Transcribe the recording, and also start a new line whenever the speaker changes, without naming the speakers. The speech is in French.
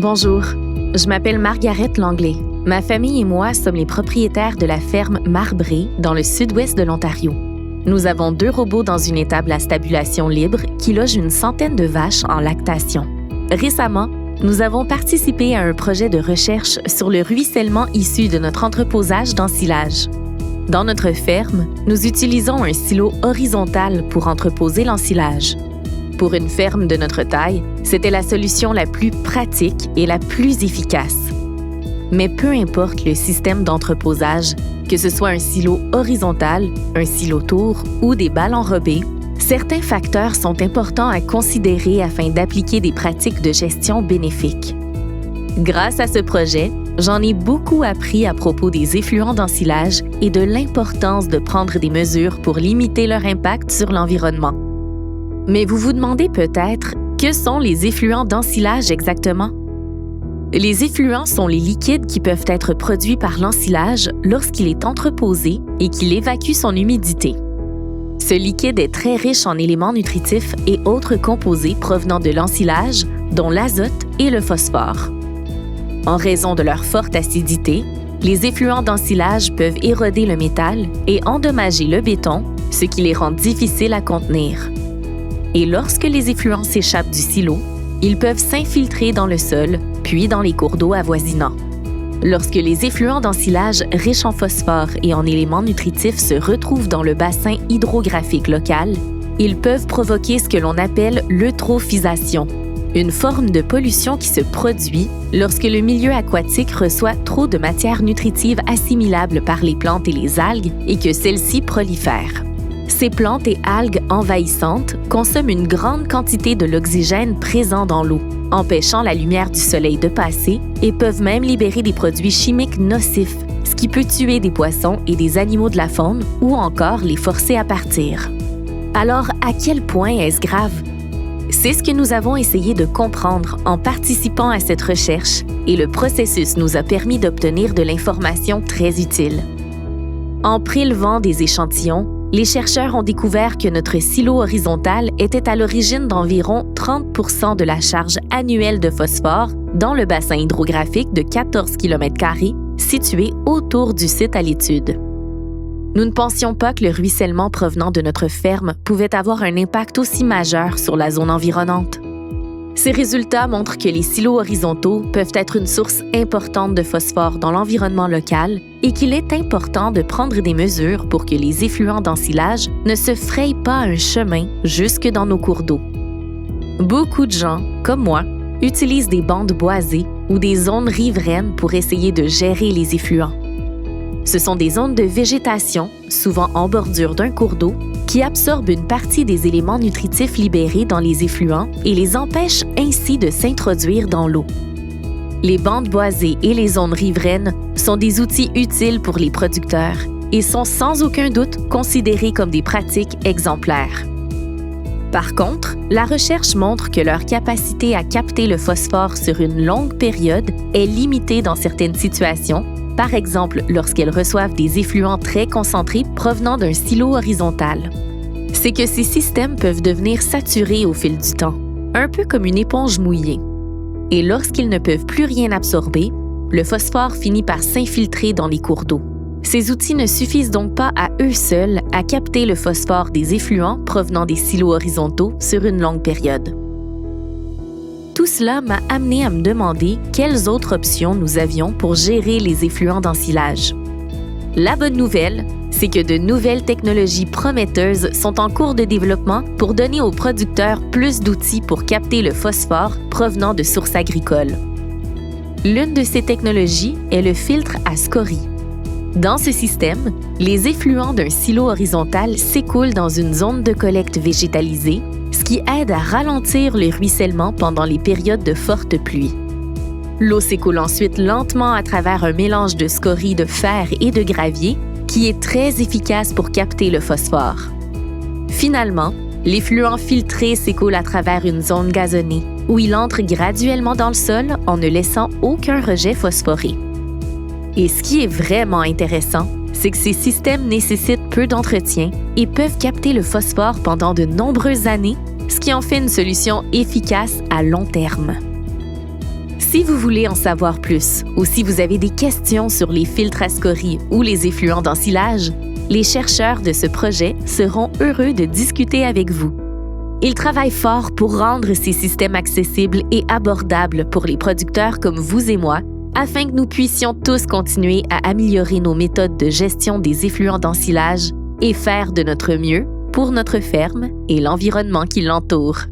Bonjour, je m'appelle Margaret Langlais. Ma famille et moi sommes les propriétaires de la ferme Marbré dans le sud-ouest de l'Ontario. Nous avons 2 robots dans une étable à stabulation libre qui loge une centaine de vaches en lactation. Récemment, nous avons participé à un projet de recherche sur le ruissellement issu de notre entreposage d'ensilage. Dans notre ferme, nous utilisons un silo horizontal pour entreposer l'ensilage. Pour une ferme de notre taille, c'était la solution la plus pratique et la plus efficace. Mais peu importe le système d'entreposage, que ce soit un silo horizontal, un silo tour ou des balles enrobées, certains facteurs sont importants à considérer afin d'appliquer des pratiques de gestion bénéfiques. Grâce à ce projet, j'en ai beaucoup appris à propos des effluents d'ensilage et de l'importance de prendre des mesures pour limiter leur impact sur l'environnement. Mais vous vous demandez peut-être, que sont les effluents d'ensilage exactement? Les effluents sont les liquides qui peuvent être produits par l'ensilage lorsqu'il est entreposé et qu'il évacue son humidité. Ce liquide est très riche en éléments nutritifs et autres composés provenant de l'ensilage, dont l'azote et le phosphore. En raison de leur forte acidité, les effluents d'ensilage peuvent éroder le métal et endommager le béton, ce qui les rend difficiles à contenir. Et lorsque les effluents s'échappent du silo, ils peuvent s'infiltrer dans le sol, puis dans les cours d'eau avoisinants. Lorsque les effluents d'ensilage riches en phosphore et en éléments nutritifs se retrouvent dans le bassin hydrographique local, ils peuvent provoquer ce que l'on appelle l'eutrophisation, une forme de pollution qui se produit lorsque le milieu aquatique reçoit trop de matières nutritives assimilables par les plantes et les algues et que celles-ci prolifèrent. Ces plantes et algues envahissantes consomment une grande quantité de l'oxygène présent dans l'eau, empêchant la lumière du soleil de passer et peuvent même libérer des produits chimiques nocifs, ce qui peut tuer des poissons et des animaux de la faune ou encore les forcer à partir. Alors, à quel point est-ce grave? C'est ce que nous avons essayé de comprendre en participant à cette recherche et le processus nous a permis d'obtenir de l'information très utile. En prélevant des échantillons, les chercheurs ont découvert que notre silo horizontal était à l'origine d'environ 30% de la charge annuelle de phosphore dans le bassin hydrographique de 14 km² situé autour du site à l'étude. Nous ne pensions pas que le ruissellement provenant de notre ferme pouvait avoir un impact aussi majeur sur la zone environnante. Ces résultats montrent que les silos horizontaux peuvent être une source importante de phosphore dans l'environnement local et qu'il est important de prendre des mesures pour que les effluents d'ensilage ne se frayent pas un chemin jusque dans nos cours d'eau. Beaucoup de gens, comme moi, utilisent des bandes boisées ou des zones riveraines pour essayer de gérer les effluents. Ce sont des zones de végétation, souvent en bordure d'un cours d'eau, qui absorbent une partie des éléments nutritifs libérés dans les effluents et les empêchent ainsi de s'introduire dans l'eau. Les bandes boisées et les zones riveraines sont des outils utiles pour les producteurs et sont sans aucun doute considérés comme des pratiques exemplaires. Par contre, la recherche montre que leur capacité à capter le phosphore sur une longue période est limitée dans certaines situations, par exemple lorsqu'elles reçoivent des effluents très concentrés provenant d'un silo horizontal. C'est que ces systèmes peuvent devenir saturés au fil du temps, un peu comme une éponge mouillée. Et lorsqu'ils ne peuvent plus rien absorber, le phosphore finit par s'infiltrer dans les cours d'eau. Ces outils ne suffisent donc pas à eux seuls à capter le phosphore des effluents provenant des silos horizontaux sur une longue période. Tout cela m'a amené à me demander quelles autres options nous avions pour gérer les effluents d'ensilage. La bonne nouvelle, c'est que de nouvelles technologies prometteuses sont en cours de développement pour donner aux producteurs plus d'outils pour capter le phosphore provenant de sources agricoles. L'une de ces technologies est le filtre à scorie. Dans ce système, les effluents d'un silo horizontal s'écoulent dans une zone de collecte végétalisée, ce qui aide à ralentir le ruissellement pendant les périodes de fortes pluies. L'eau s'écoule ensuite lentement à travers un mélange de scorie de fer et de gravier qui est très efficace pour capter le phosphore. Finalement, l'effluent filtré s'écoule à travers une zone gazonnée où il entre graduellement dans le sol en ne laissant aucun rejet phosphoré. Et ce qui est vraiment intéressant, c'est que ces systèmes nécessitent peu d'entretien et peuvent capter le phosphore pendant de nombreuses années, ce qui en fait une solution efficace à long terme. Si vous voulez en savoir plus ou si vous avez des questions sur les filtres à scories ou les effluents d'ensilage, les chercheurs de ce projet seront heureux de discuter avec vous. Ils travaillent fort pour rendre ces systèmes accessibles et abordables pour les producteurs comme vous et moi, afin que nous puissions tous continuer à améliorer nos méthodes de gestion des effluents d'ensilage et faire de notre mieux pour notre ferme et l'environnement qui l'entoure.